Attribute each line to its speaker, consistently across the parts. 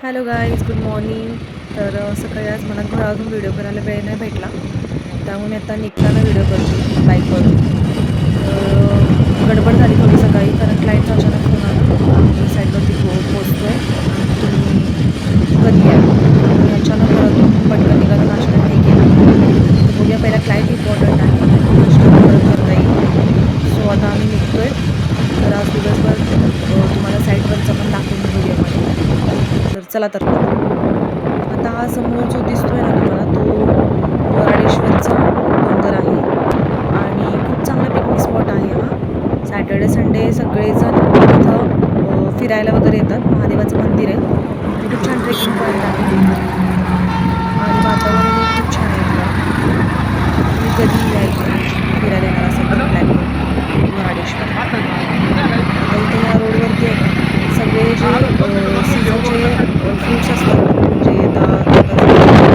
Speaker 1: Hello guys, good morning. तर सकाळी आज मला घरातून व्हिडिओ करायला वेळ नाही भेटला, त्यामुळे मी आता निघताना व्हिडिओ करते बाईकवरून. गडबड झाली थोडी सकाळी, कारण क्लायंटचा अचानक फोन आला. आम्ही साईडवरती पोचतो आहे आणि तुम्ही कधी या. आणि अचानक घरातून पटकन निघालो, नाश्ता नाही केला. तर बघूया, पहिला क्लायंट इम्पॉर्टंट आहे, नाश्ता परत करता येईल. सो आता आम्ही निघतो आहे. तर आज दिवसभर तुम्हाला साईडवरचं पण दाखवून व्हिडिओमध्ये. तर चला. तर आता हा समोर जो दिसतोय ना तुम्हाला, तो वराडेश्वरचा डोंगर आहे आणि खूप चांगला पिकनिक स्पॉट आहे हा. सॅटर्डे संडे सगळेजण इथं फिरायला वगैरे येतात. महादेवाचं मंदिर आहे आणि खूप छान ट्रेकिंग पॉईंट आहे आणि वातावरणही खूप छान आहे इथलं. तुम्ही कधीही या इथे फिरायला येणार असेल तर प्लॅन करून वराडेश्वर. आता इथे या रोडवरती आहे ना, सगळे जे सीझनचे फ्रूट्स असतात, म्हणजे आता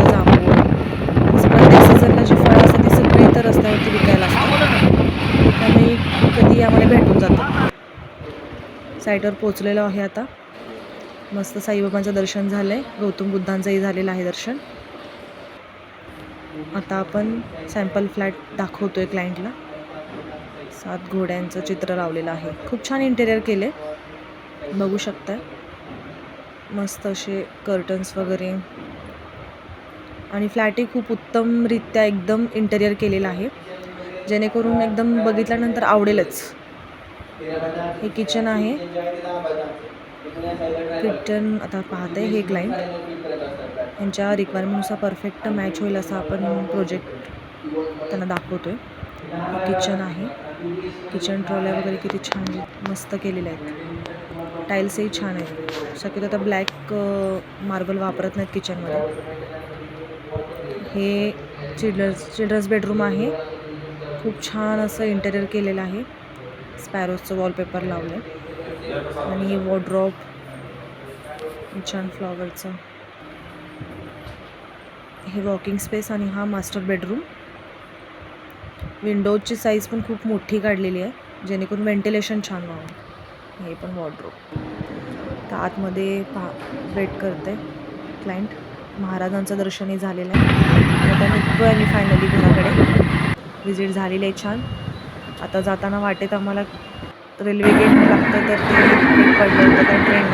Speaker 1: जांभूळ, असं प्रत्येक सीझनला जी फळं असतात ती सगळी इथं रस्त्यावरती विकायला असतात. त्यामुळे कधी आम्हाला भेटून जातं. साईटवर पोचलेलो आहे आता. मस्त साईबाबांचं दर्शन झालं आहे, गौतम बुद्धांचंही झालेलं आहे दर्शन. आता आपण सॅम्पल फ्लॅट दाखवतोय क्लायंटला. 7 घोड्यांचं चित्र लावलेलं आहे. खूप छान इंटेरियर केले, बघू शकताय. मस्त असे कर्टन्स वगैरे आणि फ्लॅटही खूप उत्तमरित्या एकदम इंटेरियर केलेलं आहे, जेणेकरून एकदम बघितल्यानंतर आवडेलच. हे किचन आहे. किचन आता पाहते हे क्लायंट, यांच्या रिक्वायरमेंटनुसार परफेक्ट मॅच होईल असं आपण प्रोजेक्ट त्यांना दाखवतोय. हे किचन आहे. किचन ट्रॉल्या वगैरे किती छान मस्त केलेल्या आहेत. टाईल्सही छान आहेत. शक्यतो आता ब्लॅक मार्बल वापरत नाहीत किचनमध्ये. हे चिल्ड्रन्स बेडरूम आहे. खूप छान असं इंटेरियर केलेलं आहे. स्पॅरोजचं वॉलपेपर लावलं आहे आणि हे वॉर्डरोब छान फ्लॉवरचं. हे वॉकिंग स्पेस आणि हा मास्टर बेडरूम. विंडोजची साईज पण खूप मोठी काढलेली आहे, जेणेकरून व्हेंटिलेशन छान व्हावं. हे पण वॉर्डरोब. तर आतमध्ये वेट करते क्लायंट. महाराजांचं दर्शनही झालेलं आहे. आता निघतो आहे मी फायनली घराकडे. विजिट झालेली आहे छान. आता जाताना वाटेत आम्हाला रेल्वे गेट लागतं, तर ते गेट पडलं होतं, तर ट्रेन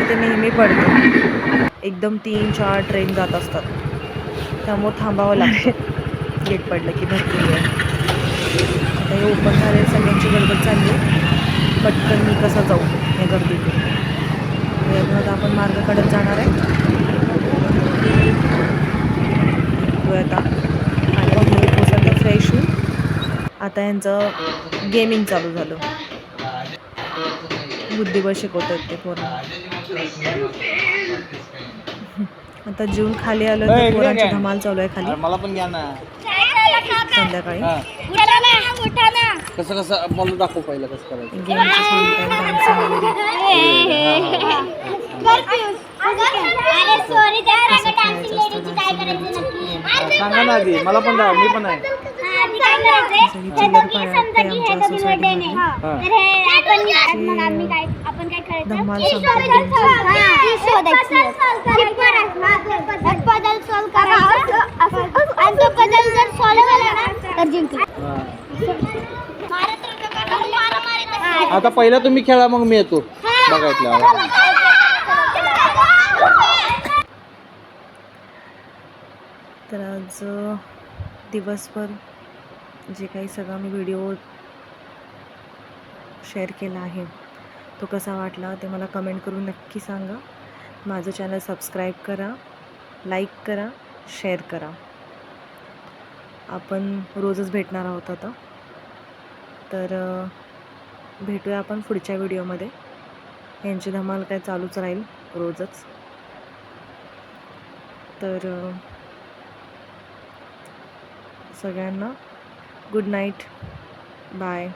Speaker 1: ते नेहमी पडतं. एकदम 3-4 ट्रेन जात असतात, त्यामुळे थांबावं लागतं गेट पडलं की भरपूर वेळ. आता हे ओपन झाले, सगळ्यांची गडबड चालली आहे. पटकन मी कसं जाऊ या गर्दीतून. आता आपण मार्ग काढत जाणार आहे. आता फायनली घरी पोचलं तर फ्रेश होऊन आता यांचं गेमिंग चालू झालं. बुद्धिबळ शिकवत आहेत ते पोरं. आता जेवून खाली आलो तर पोरांची धमाल चालू आहे खाली.
Speaker 2: मला पण घ्या ना
Speaker 1: संध्याकाळी
Speaker 2: कसं कसं मला दाखव पहिलं कसं करायचं.
Speaker 1: गेमचं सांगतात, डान्सिंग
Speaker 2: सांगा ना आधी, मला पण द्या, मी पण आहे.
Speaker 1: धमाल
Speaker 2: आता पहिला तुम्ही खेळा, मग मी येतो बघायला.
Speaker 1: तर आज दिवसभर जे काही सगळा मी व्हिडिओ शेअर केला आहे, तो कसा वाटला ते मला कमेंट करून नक्की सांगा. माझं चॅनल सबस्क्राईब करा, लाईक करा, शेअर करा. आपण रोजच भेटणार आहोत आता. तर भेटूया आपण पुढच्या व्हिडिओमध्ये. यांची धमाल काय चालूच राहील रोजच. तर सगळ्यांना गुड नाईट, बाय.